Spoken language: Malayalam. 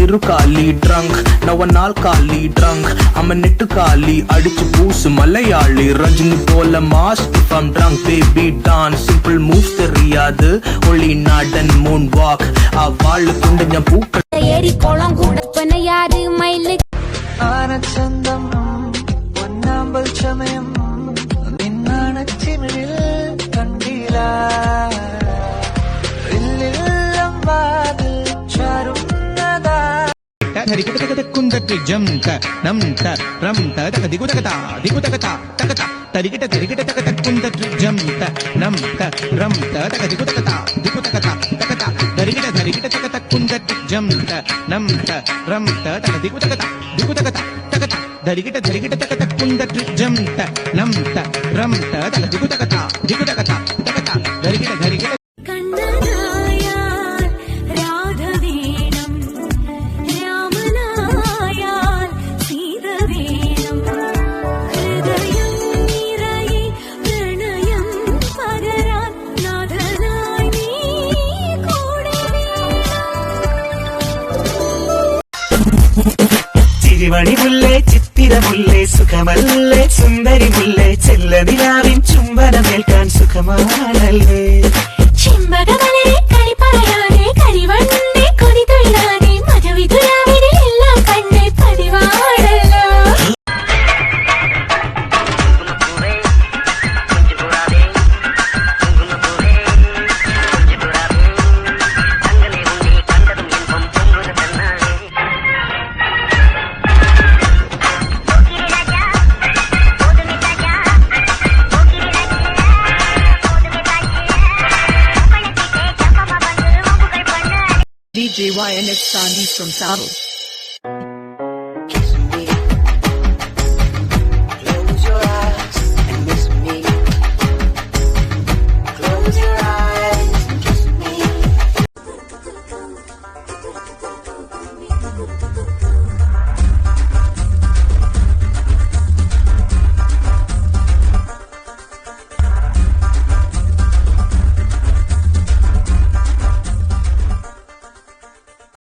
இருக்காலி ட்ரங்க் நவ நாள் காலி ட்ரங்க் அவன் நெட்டு காலி அடிச்சு பூசு மலையாளி ரஜினி போல mass if I'm drunk baby dance simple moves தெரியாது ஒளி நாடன் மூன் வாக் அவ்வாழு கொண்டு ஞா பூக்கள் ஏரி கோலம் கூட பனையாறு மயிலு ആനച്ചന്തം പൊന്നാമ്പൽ ചമയം നിന്നാണച്ചിമിഴിൽ കണ്ടില്ല ഇല്ലില്ലം വാതിൽ ചാരുന്നതാ ധരിക്കട്ട ജം നം ത രം ത ദിഗുതകത ദിഗുതകത തകത തരികിട്ട തരികിട്ട തകത കുന്തട്ട് ജം നം ത രം ത ദിഗുതകത ദിഗുതകത തകത ധരികിട്ട ധരികിട്ട തകത കുന്തട്ട് ജം നം ത രം ത ദിഗുതകത ദിഗുതകത തകത ധരികിട്ട ധരികിട്ട തകത കുന്തട്ട് ജം നം ത രം ത ദിഗുതകത ദിഗുതകത തകത ധരികിട്ട ധരികിട്ട ചിരിമണി മുല്ലേ ചിത്തിര മുല്ലേ സുഖമല്ലേ സുന്ദരി മുല്ലേ ചെല്ലനിലാവിൻ ചുംബനമേൽക്കാൻ സുഖമാണല്ലേ ചെമ്പകമലരെ കളി പറയാതെ കരിവണ്ണെ കൊതി തൊഴിലാതെ മധുവിധുരാവിനെ എല്ലാം കണ്ണെ പതിവാണല്ലോ DJ YNX Sandeep from Saddle.